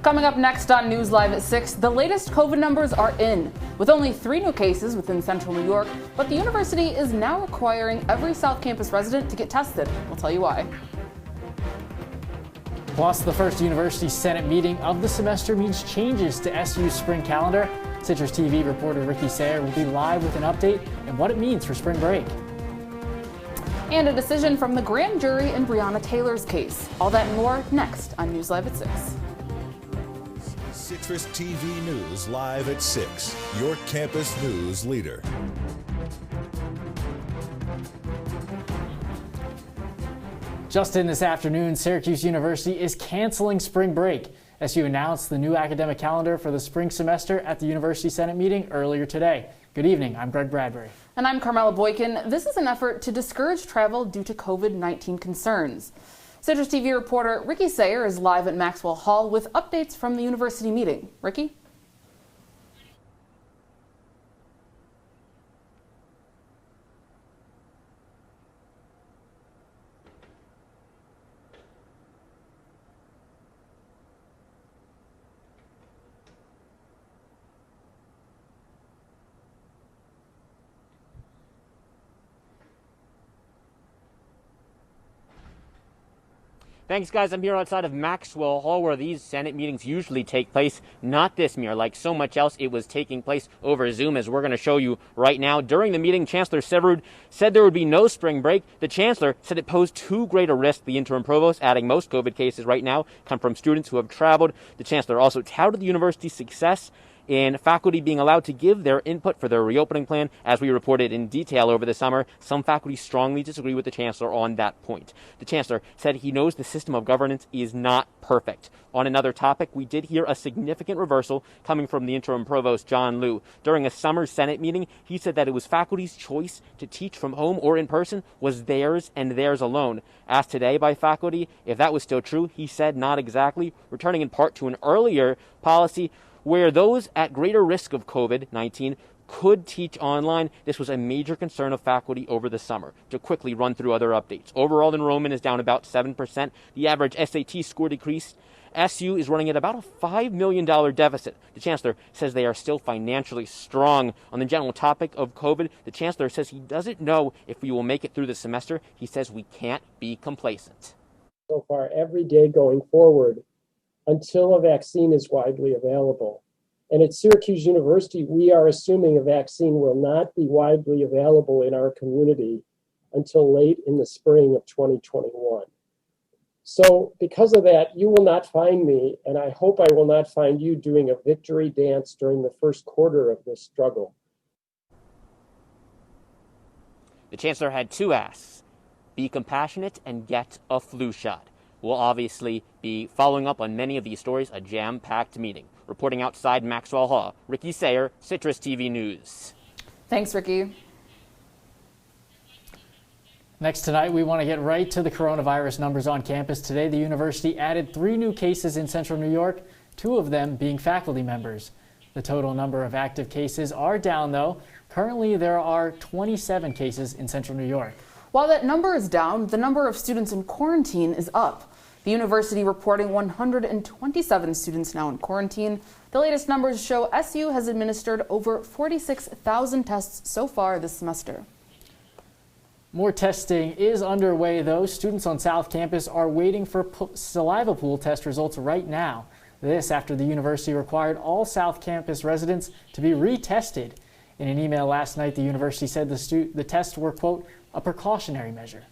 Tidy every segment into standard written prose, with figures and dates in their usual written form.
Coming up next on News Live at 6, the latest COVID numbers are in. With only 3 new cases within central New York, but the university is now requiring every South Campus resident to get tested. We'll tell you why. Plus, the first University Senate meeting of the semester means changes to SU's spring calendar. CitrusTV reporter Ricky Sayer will be live with an update and what it means for spring break. And a decision from the grand jury in Breonna Taylor's case. All that and more next on News Live at 6. Citrus TV News Live at 6, your campus news leader. Just in this afternoon, Syracuse University is canceling spring break. SU announced the new academic calendar for the spring semester at the University Senate meeting earlier today. Good evening, I'm Bradbury. And I'm Carmella Boykin. This is an effort to discourage travel due to COVID-19 concerns. CitrusTV reporter Ricky Sayer is live at Maxwell Hall with updates from the university meeting. Ricky? Thanks, guys. I'm here outside of Maxwell Hall where these Senate meetings usually take place. Not this year. Like so much else, it was taking place over Zoom, as we're going to show you right now. During the meeting, Chancellor Syverud said there would be no spring break. The Chancellor said it posed too great a risk. The interim provost, adding most COVID cases right now come from students who have traveled. The Chancellor also touted the university's success in faculty being allowed to give their input for their reopening plan. As we reported in detail over the summer, some faculty strongly disagree with the Chancellor on that point. The Chancellor said he knows the system of governance is not perfect. On another topic, we did hear a significant reversal coming from the interim provost, John Liu. During a summer Senate meeting, he said that it was faculty's choice to teach from home or in person was theirs and theirs alone. Asked today by faculty if that was still true, he said not exactly, returning in part to an earlier policy where those at greater risk of COVID-19 could teach online. This was a major concern of faculty over the summer. To quickly run through other updates. Overall enrollment is down about 7%. The average SAT score decreased. SU is running at about a $5 million deficit. The Chancellor says they are still financially strong. On the general topic of COVID, the Chancellor says he doesn't know if we will make it through the semester. He says we can't be complacent. So far, every day going forward, until a vaccine is widely available. And at Syracuse University, we are assuming a vaccine will not be widely available in our community until late in the spring of 2021. So because of that, you will not find me, and I hope I will not find you doing a victory dance during the first quarter of this struggle. The Chancellor had 2 asks: be compassionate and get a flu shot. We'll obviously be following up on many of these stories, a jam-packed meeting. Reporting outside Maxwell Hall, Ricky Sayer, Citrus TV News. Thanks, Ricky. Next tonight, we want to get right to the coronavirus numbers on campus. Today, the university added 3 new cases in central New York, 2 of them being faculty members. The total number of active cases are down, though. Currently, there are 27 cases in central New York. While that number is down, the number of students in quarantine is up. The university reporting 127 students now in quarantine. The latest numbers show SU has administered over 46,000 tests so far this semester. More testing is underway, though. Students on South Campus are waiting for saliva pool test results right now. This after the university required all South Campus residents to be retested. In an email last night, the university said the tests were, quote, a precautionary measure.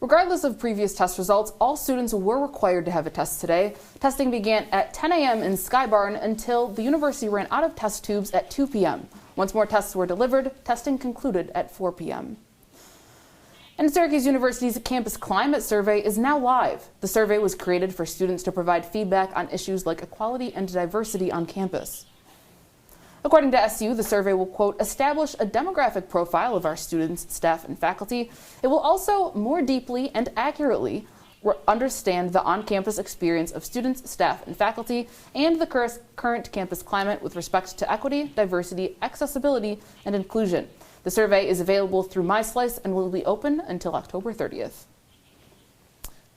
Regardless of previous test results, all students were required to have a test today. Testing began at 10 a.m. in Sky Barn until the university ran out of test tubes at 2 p.m. Once more tests were delivered, testing concluded at 4 p.m. And Syracuse University's Campus Climate Survey is now live. The survey was created for students to provide feedback on issues like equality and diversity on campus. According to SU, the survey will, quote, establish a demographic profile of our students, staff, and faculty. It will also more deeply and accurately understand the on-campus experience of students, staff, and faculty, and the current campus climate with respect to equity, diversity, accessibility, and inclusion. The survey is available through MySlice and will be open until October 30th.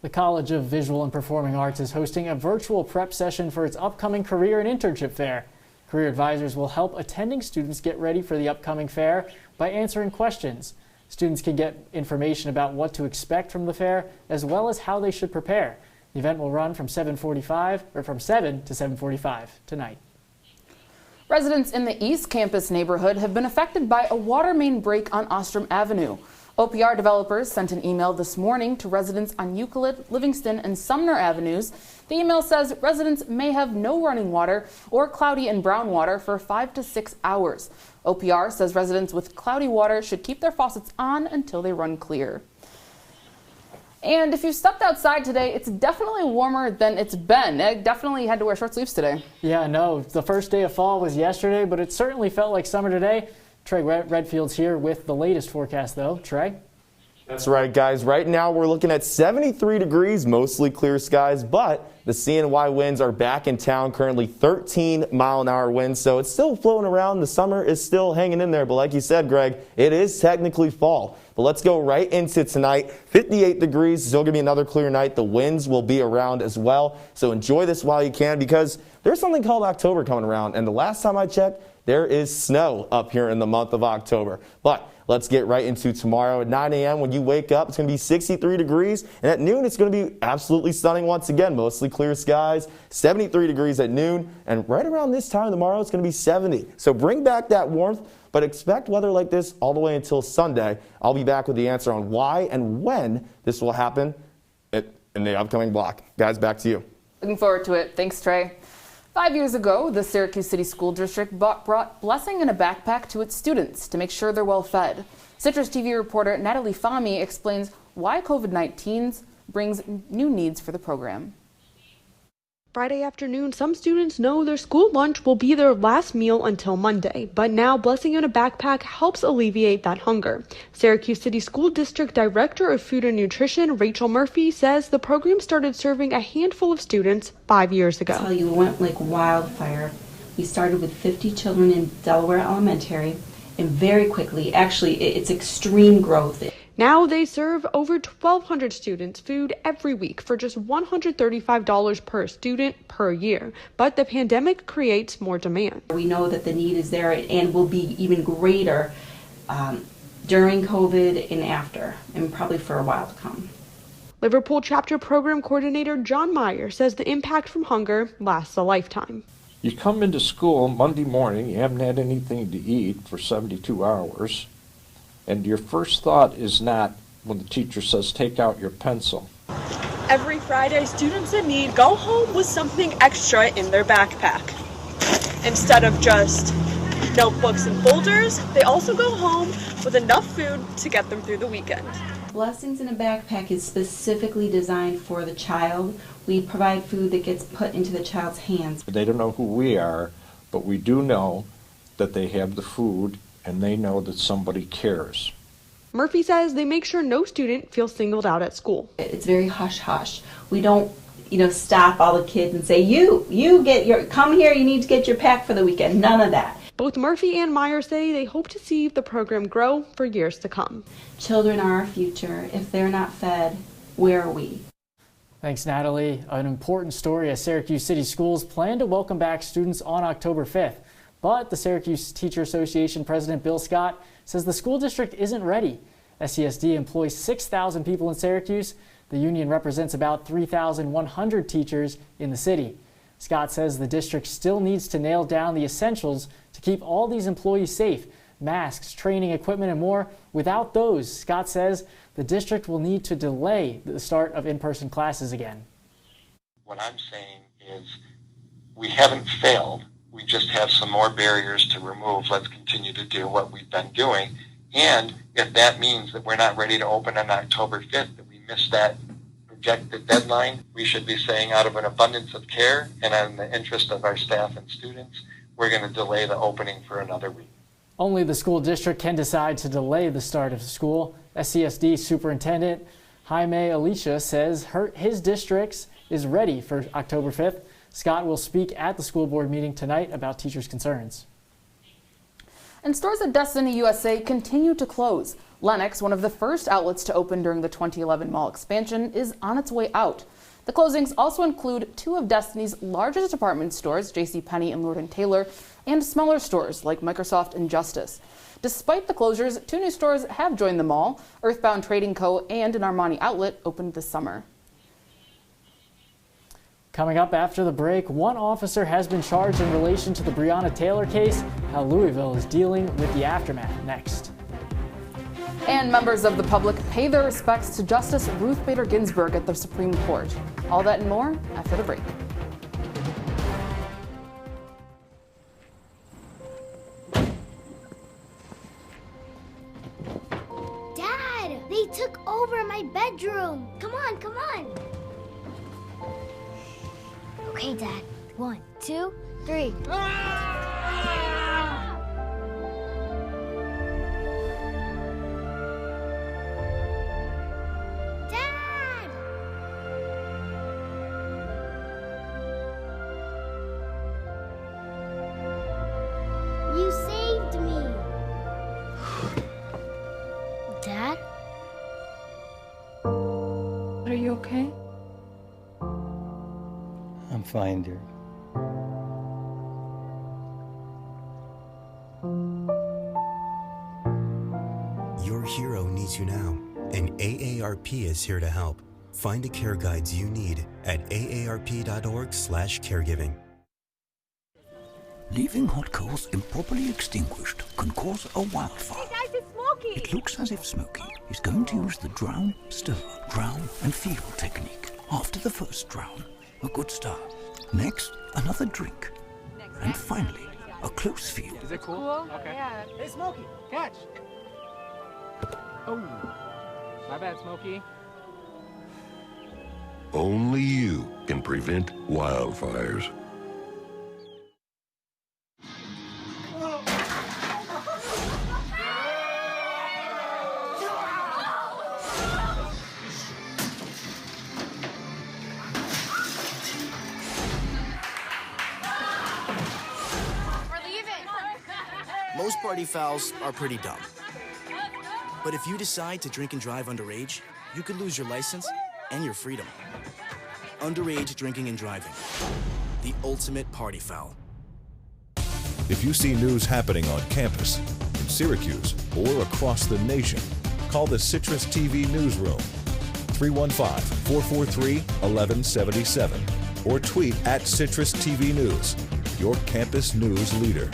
The College of Visual and Performing Arts is hosting a virtual prep session for its upcoming career and internship fair. Career advisors will help attending students get ready for the upcoming fair by answering questions. Students can get information about what to expect from the fair, as well as how they should prepare. The event will run from 7 to 7:45 tonight. Residents in the East Campus neighborhood have been affected by a water main break on Ostrom Avenue. OPR developers sent an email this morning to residents on Euclid, Livingston, and Sumner Avenues. The email says residents may have no running water or cloudy and brown water for 5 to 6 hours. OPR says residents with cloudy water should keep their faucets on until they run clear. And if you stepped outside today, it's definitely warmer than it's been. I definitely had to wear short sleeves today. Yeah, no, the first day of fall was yesterday, but it certainly felt like summer today. Trey Redfield's here with the latest forecast, though. Trey? That's right, guys. Right now, we're looking at 73 degrees, mostly clear skies, but the CNY winds are back in town, currently 13-mile-an-hour winds, so it's still floating around. The summer is still hanging in there, but like you said, Greg, it is technically fall. But let's go right into tonight. 58 degrees, still going to be another clear night. The winds will be around as well, so enjoy this while you can, because there's something called October coming around, and the last time I checked, there is snow up here in the month of October. But let's get right into tomorrow at 9 a.m. When you wake up, it's going to be 63 degrees. And at noon, it's going to be absolutely stunning once again. Mostly clear skies, 73 degrees at noon. And right around this time tomorrow, it's going to be 70. So bring back that warmth, but expect weather like this all the way until Sunday. I'll be back with the answer on why and when this will happen in the upcoming block. Guys, back to you. Looking forward to it. Thanks, Trey. 5 years ago, the Syracuse City School District brought blessing in a backpack to its students to make sure they're well fed. CitrusTV reporter Natalie Fahmy explains why COVID-19 brings new needs for the program. Friday afternoon, some students know their school lunch will be their last meal until Monday, but now blessing in a backpack helps alleviate that hunger. Syracuse City School District Director of Food and Nutrition, Rachel Murphy, says the program started serving a handful of students 5 years ago. I tell you, it went like wildfire. We started with 50 children in Delaware Elementary, and very quickly, actually, it's extreme growth. Now they serve over 1,200 students food every week for just $135 per student per year. But the pandemic creates more demand. We know that the need is there and will be even greater during COVID and after, and probably for a while to come. Liverpool Chapter Program Coordinator John Meyer says the impact from hunger lasts a lifetime. You come into school Monday morning, you haven't had anything to eat for 72 hours. And your first thought is not when the teacher says, take out your pencil. Every Friday, students in need go home with something extra in their backpack. Instead of just notebooks and folders, they also go home with enough food to get them through the weekend. Blessings in a Backpack is specifically designed for the child. We provide food that gets put into the child's hands. They don't know who we are, but we do know that they have the food and they know that somebody cares. Murphy says they make sure no student feels singled out at school. It's very hush-hush. We don't, stop all the kids and say, come here, you need to get your pack for the weekend. None of that. Both Murphy and Meyer say they hope to see the program grow for years to come. Children are our future. If they're not fed, where are we? Thanks, Natalie. An important story as Syracuse City Schools plan to welcome back students on October 5th. But the Syracuse Teacher Association President Bill Scott says the school district isn't ready. SCSD employs 6,000 people in Syracuse. The union represents about 3,100 teachers in the city. Scott says the district still needs to nail down the essentials to keep all these employees safe: masks, training equipment, and more. Without those, Scott says the district will need to delay the start of in-person classes again. What I'm saying is we haven't failed. We just have some more barriers to remove. Let's continue to do what we've been doing. And if that means that we're not ready to open on October 5th, that we missed that projected deadline, we should be saying out of an abundance of care and in the interest of our staff and students, we're going to delay the opening for another week. Only the school district can decide to delay the start of school. SCSD Superintendent Jaime Alicia says his district is ready for October 5th. Scott will speak at the school board meeting tonight about teachers' concerns. And stores at Destiny USA continue to close. Lenox, one of the first outlets to open during the 2011 mall expansion, is on its way out. The closings also include two of Destiny's largest department stores, JCPenney and Lord & Taylor, and smaller stores like Microsoft and Justice. Despite the closures, two new stores have joined the mall. Earthbound Trading Co. and an Armani outlet opened this summer. Coming up after the break, one officer has been charged in relation to the Breonna Taylor case, how Louisville is dealing with the aftermath. Next. And members of the public pay their respects to Justice Ruth Bader Ginsburg at the Supreme Court. All that and more after the break. Dad, they took over my bedroom. Come on, come on. Okay, Dad. 1, 2, 3. Dad! You saved me. Dad? Are you okay? I'm fine, dear. Your hero needs you now, and AARP is here to help. Find the care guides you need at aarp.org/caregiving. Leaving hot coals improperly extinguished can cause a wildfire. Hey guys, it's Smokey! It looks as if Smokey is going to use the drown, stir, drown, and feel technique. After the first drown, a good start. Next, another drink. And finally, a close feel. Is it cool? Okay. Yeah. Hey, Smokey, catch! Oh, my bad, Smokey. Only you can prevent wildfires. Most party fouls are pretty dumb. But if you decide to drink and drive underage, you could lose your license and your freedom. Underage drinking and driving. The ultimate party foul. If you see news happening on campus, in Syracuse, or across the nation, call the CitrusTV Newsroom, 315-443-1177, or tweet at CitrusTV News, your campus news leader.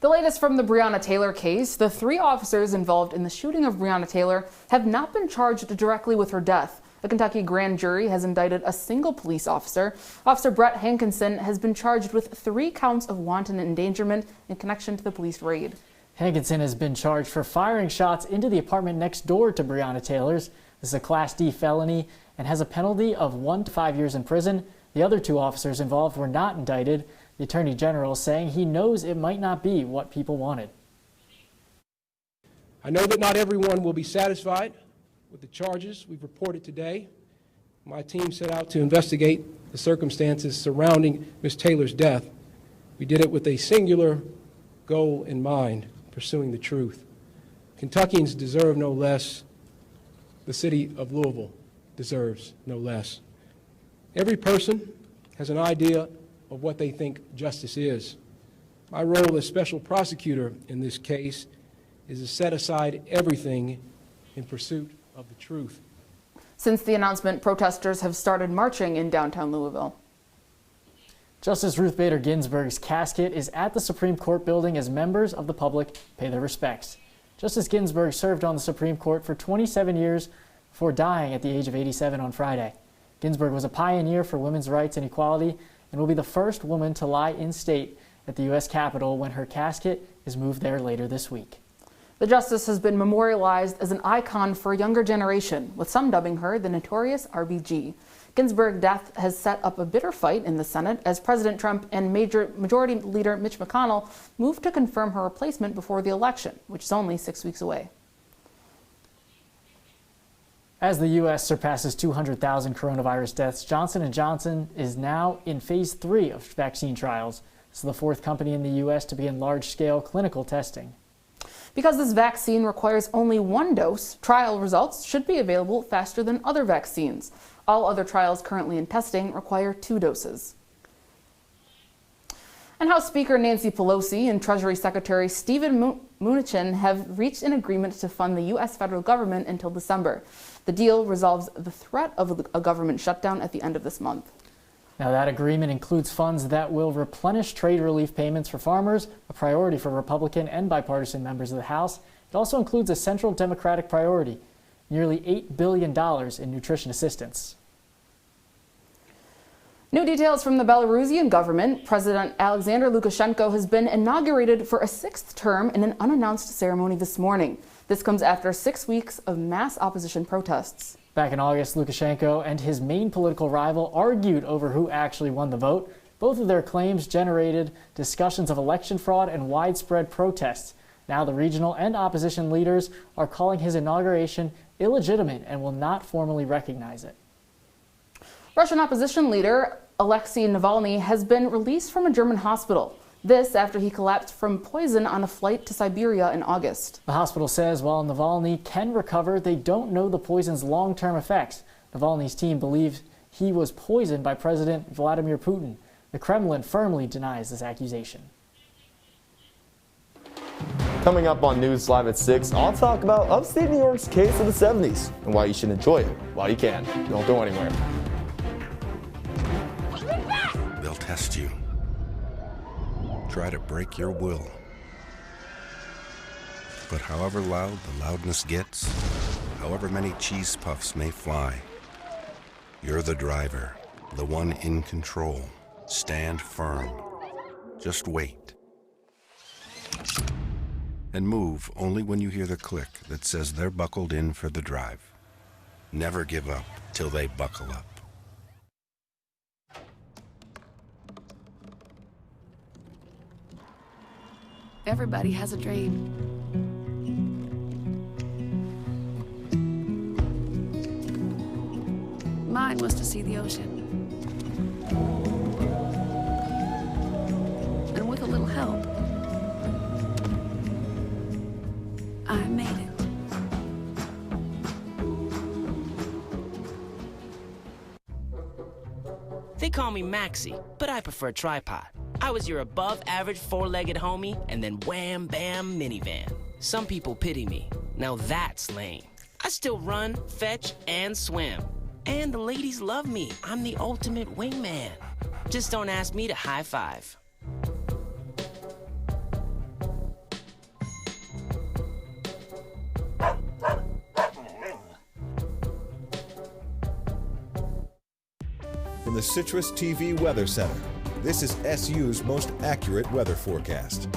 The latest from the Breonna Taylor case, the three officers involved in the shooting of Breonna Taylor have not been charged directly with her death. The Kentucky grand jury has indicted a single police officer. Officer Brett Hankinson has been charged with 3 counts of wanton endangerment in connection to the police raid. Hankinson has been charged for firing shots into the apartment next door to Breonna Taylor's. This is a Class D felony and has a penalty of 1 to 5 years in prison. The other 2 officers involved were not indicted. The Attorney General saying he knows it might not be what people wanted. I know that not everyone will be satisfied with the charges we've reported today. My team set out to investigate the circumstances surrounding Ms. Taylor's death. We did it with a singular goal in mind, pursuing the truth. Kentuckians deserve no less. The city of Louisville deserves no less. Every person has an idea of what they think justice is. My role as special prosecutor in this case is to set aside everything in pursuit of the truth. Since the announcement, protesters have started marching in downtown Louisville. Justice Ruth Bader Ginsburg's casket is at the Supreme Court building as members of the public pay their respects. Justice Ginsburg served on the Supreme Court for 27 years before dying at the age of 87 on Friday. Ginsburg was a pioneer for women's rights and equality and will be the first woman to lie in state at the U.S. Capitol when her casket is moved there later this week. The justice has been memorialized as an icon for a younger generation, with some dubbing her the notorious RBG. Ginsburg's death has set up a bitter fight in the Senate as President Trump and Majority Leader Mitch McConnell move to confirm her replacement before the election, which is only 6 weeks away. As the U.S. surpasses 200,000 coronavirus deaths, Johnson & Johnson is now in phase 3 of vaccine trials. It's the fourth company in the U.S. to begin large-scale clinical testing. Because this vaccine requires only one dose, trial results should be available faster than other vaccines. All other trials currently in testing require 2 doses. And House Speaker Nancy Pelosi and Treasury Secretary Steven Mnuchin have reached an agreement to fund the U.S. federal government until December. The deal resolves the threat of a government shutdown at the end of this month. Now, that agreement includes funds that will replenish trade relief payments for farmers, a priority for Republican and bipartisan members of the House. It also includes a central Democratic priority, nearly $8 billion in nutrition assistance. New details from the Belarusian government. President Alexander Lukashenko has been inaugurated for a 6th term in an unannounced ceremony this morning. This comes after 6 weeks of mass opposition protests. Back in August, Lukashenko and his main political rival argued over who actually won the vote. Both of their claims generated discussions of election fraud and widespread protests. Now the regional and opposition leaders are calling his inauguration illegitimate and will not formally recognize it. Russian opposition leader Alexei Navalny has been released from a German hospital. This after he collapsed from poison on a flight to Siberia in August. The hospital says while Navalny can recover, they don't know the poison's long-term effects. Navalny's team believes he was poisoned by President Vladimir Putin. The Kremlin firmly denies this accusation. Coming up on News Live at 6, I'll talk about upstate New York's case of the 70s and why you should enjoy it while you can. Don't go anywhere. They'll test you. Try to break your will. But however loud the loudness gets, however many cheese puffs may fly, you're the driver, the one in control. Stand firm. Just wait. And move only when you hear the click that says they're buckled in for the drive. Never give up till they buckle up. Everybody has a dream. Mine was to see the ocean. And with a little help, I made it. They call me Maxie, but I prefer tripod. I was your above-average four-legged homie, and then wham-bam minivan. Some people pity me. Now that's lame. I still run, fetch, and swim. And the ladies love me. I'm the ultimate wingman. Just don't ask me to high-five. From the CitrusTV Weather Center, this is SU's most accurate weather forecast.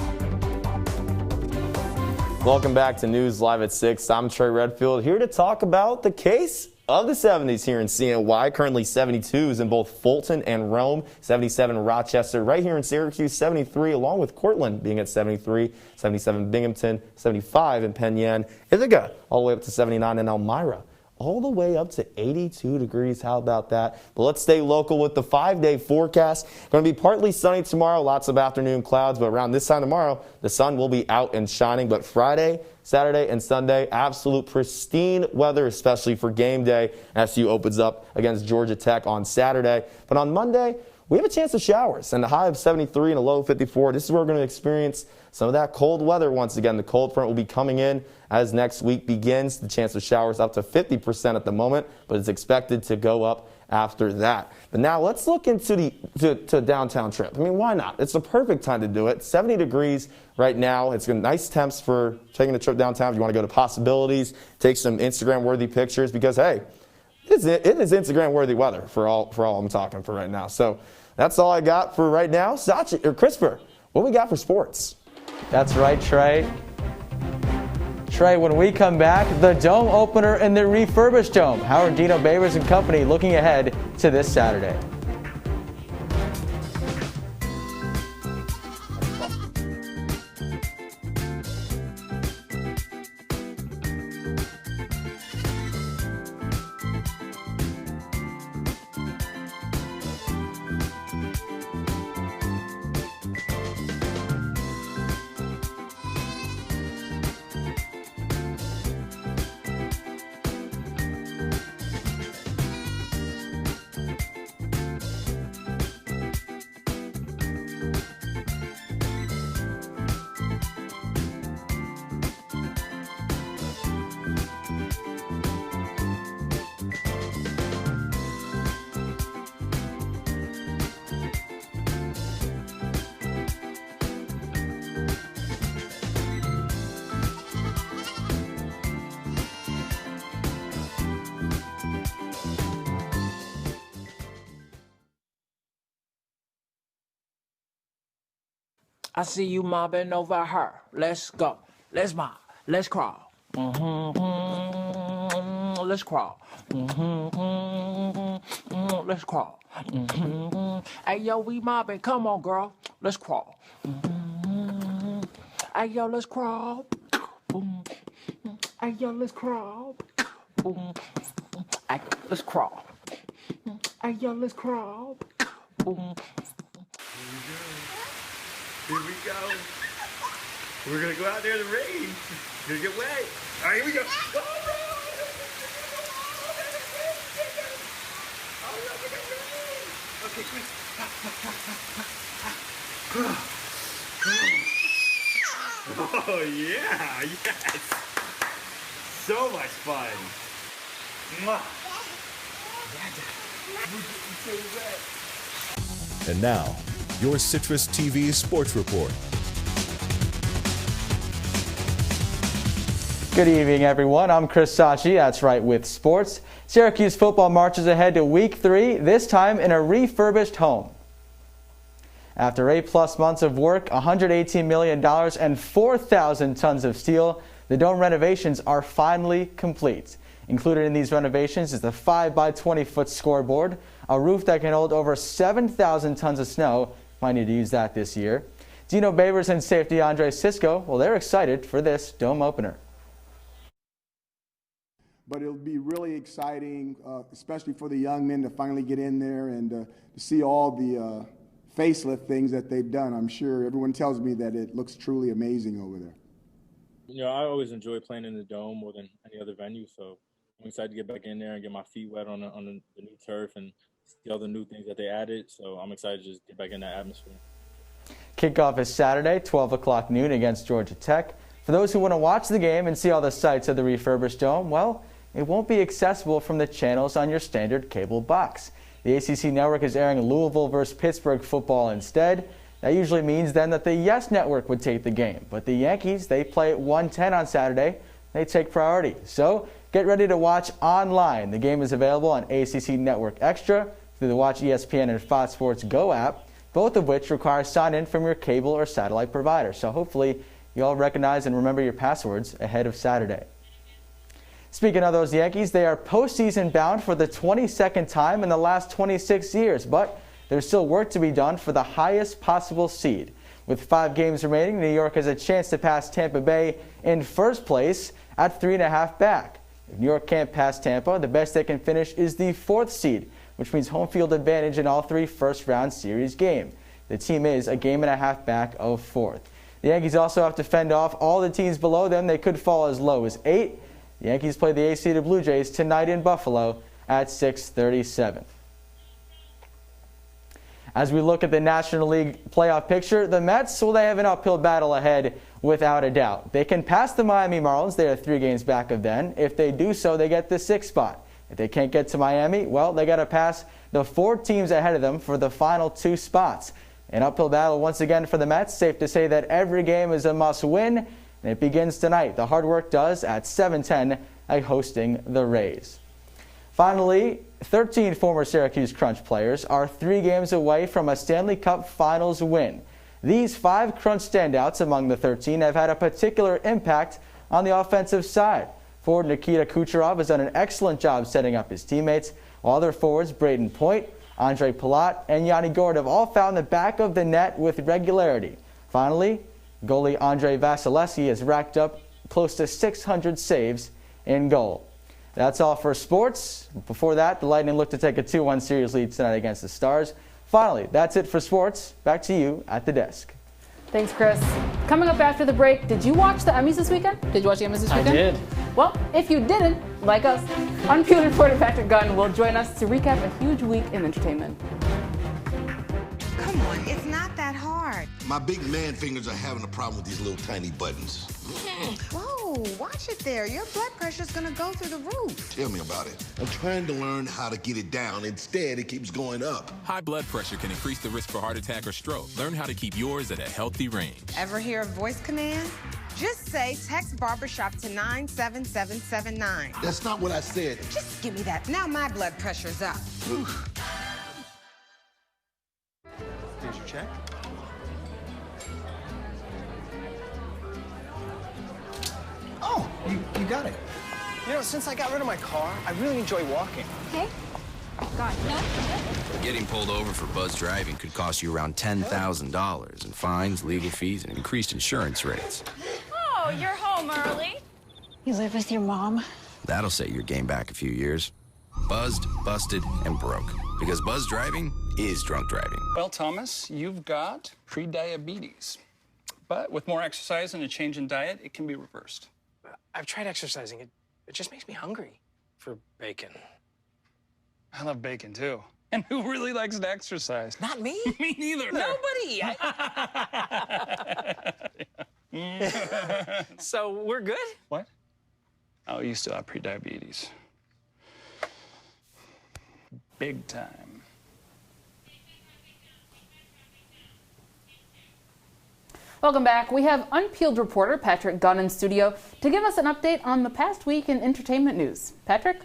Welcome back to News Live at 6. I'm Trey Redfield, here to talk about the case of the 70s here in CNY. Currently 72s in both Fulton and Rome, 77 in Rochester, right here in Syracuse, 73, along with Cortland being at 73, 77 Binghamton, 75 in Penn Yan, Ithaca all the way up to 79 in Elmira, all the way up to 82 degrees. How about that? But let's stay local with the 5-day forecast. Going to be partly sunny tomorrow, lots of afternoon clouds, but around this time tomorrow, the sun will be out and shining. But Friday, Saturday, and Sunday, absolute pristine weather, especially for game day. SU opens up against Georgia Tech on Saturday. But on Monday, we have a chance of showers and a high of 73 and a low of 54. This is where we're going to experience some of that cold weather once again. The cold front will be coming in as next week begins. The chance of showers up to 50% at the moment, but it's expected to go up after that. But now let's look into to a downtown trip. I mean, why not? It's the perfect time to do it. 70 degrees right now. It's nice temps for taking a trip downtown. If you want to go to Possibilities, take some Instagram-worthy pictures, because hey, it is Instagram-worthy weather for all I'm talking for right now. So that's all I got for right now. Christopher, what we got for sports? That's right, Trey. Trey, when we come back, the dome opener in the refurbished dome. Howard Dino Babers and company looking ahead to this Saturday. I see you mobbing over her. Let's go. Let's mob. Let's crawl. Let's crawl. Let's crawl. Hey, yo, we mobbing. Come on, girl. Let's crawl. Hey, yo, let's crawl. Hey, yo, let's crawl. Hey, let's crawl. Hey, yo, let's crawl. Here we go. We're gonna go out there to race. Gonna get wet. All right, here we go. Okay, quick. Oh yeah, yes. So much fun. Mwah. We're getting so wet. And now, your Citrus TV Sports Report. Good evening, everyone. I'm Chris Sachi. That's right, with sports. Syracuse football marches ahead to Week 3, this time in a refurbished home. After 8+ months of work, $118 million, and 4,000 tons of steel, the dome renovations are finally complete. Included in these renovations is the 5x20-foot scoreboard, a roof that can hold over 7,000 tons of snow. Might need to use that this year. Dino Babers and safety Andre Cisco, well, they're excited for this dome opener. But it'll be really exciting, especially for the young men to finally get in there and to see all the facelift things that they've done. I'm sure everyone tells me that it looks truly amazing over there. You know, I always enjoy playing in the dome more than any other venue, so I'm excited to get back in there and get my feet wet on the new turf and see all the new things that they added. So I'm excited to just get back in that atmosphere. Kickoff is Saturday, 12 o'clock noon against Georgia Tech. For those who want to watch the game and see all the sights of the refurbished dome, well, it won't be accessible from the channels on your standard cable box. The ACC network is airing Louisville versus Pittsburgh football instead. That usually means then that the Yes Network would take the game. But the Yankees, they play at 1:10 on Saturday. They take priority. So get ready to watch online. The game is available on ACC Network Extra through the Watch ESPN and Fox Sports Go app, both of which require sign-in from your cable or satellite provider. So hopefully you all recognize and remember your passwords ahead of Saturday. Speaking of those Yankees, they are postseason bound for the 22nd time in the last 26 years, but there's still work to be done for the highest possible seed. With 5 games remaining, New York has a chance to pass Tampa Bay in first place at 3.5 back. If New York can't pass Tampa, the best they can finish is the 4th seed, which means home field advantage in all 3 first-round series games. The team is a 1.5 games back of 4th. The Yankees also have to fend off all the teams below them. They could fall as low as 8. The Yankees play the 8th-seeded Blue Jays tonight in Buffalo at 6:37. As we look at the National League playoff picture, the Mets, well, they have an uphill battle ahead without a doubt. They can pass the Miami Marlins. They are 3 games back of them. If they do so, they get the 6th spot. If they can't get to Miami, well, they got to pass the 4 teams ahead of them for the final 2 spots. An uphill battle once again for the Mets. Safe to say that every game is a must-win, and it begins tonight. The hard work does at 7:10 hosting the Rays. Finally, 13 former Syracuse Crunch players are 3 games away from a Stanley Cup Finals win. These 5 Crunch standouts among the 13 have had a particular impact on the offensive side. Forward Nikita Kucherov has done an excellent job setting up his teammates, while other forwards Braden Point, Andre Palat, and Yanni Gord have all found the back of the net with regularity. Finally, goalie Andre Vasilevsky has racked up close to 600 saves in goal. That's all for sports. Before that, the Lightning look to take a 2-1 series lead tonight against the Stars. Finally, that's it for sports. Back to you at the desk. Thanks, Chris. Coming up after the break, did you watch the Emmys this weekend? Did you watch the Emmys this weekend? I did. Well, if you didn't, like us, Unpeeled reporter Patrick Gunn will join us to recap a huge week in entertainment. Come on, it's not that hard. My big man fingers are having a problem with these little tiny buttons. Whoa, watch it there. Your blood pressure's gonna go through the roof. Tell me about it. I'm trying to learn how to get it down. Instead, it keeps going up. High blood pressure can increase the risk for heart attack or stroke. Learn how to keep yours at a healthy range. Ever hear a voice command? Just say text barbershop to 97779. That's not what I said. Just give me that. Now my blood pressure's up. Here's your check. You got it. You know, since I got rid of my car, I really enjoy walking. Okay. God, no. Getting pulled over for buzz driving could cost you around $10,000 in fines, legal fees, and increased insurance rates. Oh, you're home early. You live with your mom? That'll set your game back a few years. Buzzed, busted, and broke. Because buzz driving is drunk driving. Well, Thomas, you've got pre-diabetes. But with more exercise and a change in diet, it can be reversed. I've tried exercising. It just makes me hungry for bacon. I love bacon, too. And who really likes to exercise? Not me. Me neither. Nobody. So we're good? What? Oh, you still have pre-diabetes. Big time. Welcome back. We have Unpeeled reporter Patrick Gunn in studio to give us an update on the past week in entertainment news. Patrick?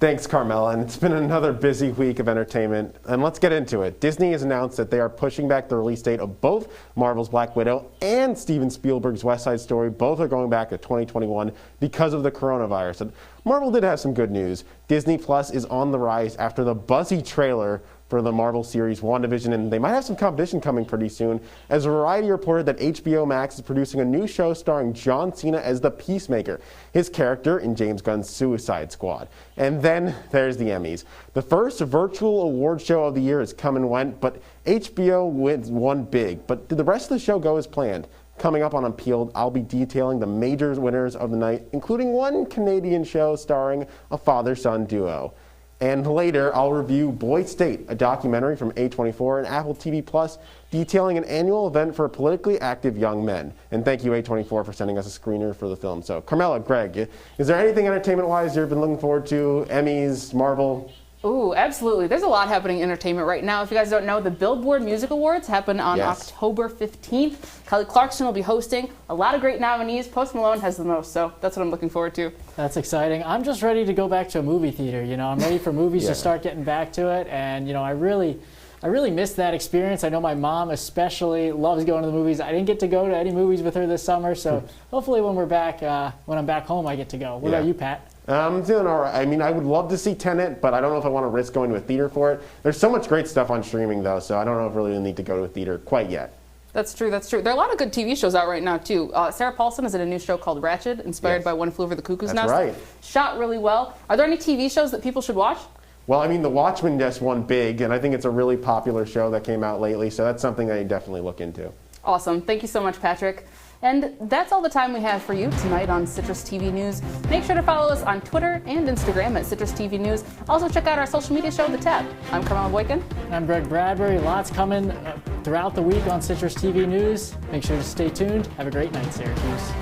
Thanks, Carmella, and it's been another busy week of entertainment, and let's get into it. Disney has announced that they are pushing back the release date of both Marvel's Black Widow and Steven Spielberg's West Side Story. Both are going back to 2021 because of the coronavirus. And Marvel did have some good news. Disney Plus is on the rise after the buzzy trailer for the Marvel series WandaVision, and they might have some competition coming pretty soon, as Variety reported that HBO Max is producing a new show starring John Cena as the Peacemaker, his character in James Gunn's Suicide Squad. And then there's the Emmys. The first virtual award show of the year has come and went, but HBO won big. But did the rest of the show go as planned? Coming up on Unpeeled, I'll be detailing the major winners of the night, including one Canadian show starring a father-son duo. And later, I'll review Boy State, a documentary from A24 and Apple TV Plus, detailing an annual event for politically active young men. And thank you, A24, for sending us a screener for the film. So, Carmella, Greg, is there anything entertainment-wise you've been looking forward to? Emmys, Marvel? Ooh, absolutely. There's a lot happening in entertainment right now. If you guys don't know, the Billboard Music Awards happen on October 15th. Kelly Clarkson will be hosting. A lot of great nominees. Post Malone has the most, so that's what I'm looking forward to. That's exciting. I'm just ready to go back to a movie theater. You know, I'm ready for movies to start getting back to it. And, you know, I really missed that experience. I know my mom especially loves going to the movies. I didn't get to go to any movies with her this summer, so hopefully when we're back, when I'm back home, I get to go. What about you, Pat? I'm doing all right. I mean, I would love to see Tenet, but I don't know if I want to risk going to a theater for it. There's so much great stuff on streaming, though, so I don't know if I really need to go to a theater quite yet. That's true, that's true. There are a lot of good TV shows out right now, too. Sarah Paulson is in a new show called Ratched, inspired by One Flew Over the Cuckoo's Nest. That's right. Shot really well. Are there any TV shows that people should watch? Well, I mean, The Watchmen just won big, and I think it's a really popular show that came out lately, so that's something that you definitely look into. Awesome. Thank you so much, Patrick. And that's all the time we have for you tonight on Citrus TV News. Make sure to follow us on Twitter and Instagram at Citrus TV News. Also check out our social media show, The Tab. I'm Carmella Boykin. I'm Greg Bradbury. Lots coming throughout the week on Citrus TV News. Make sure to stay tuned. Have a great night, Syracuse.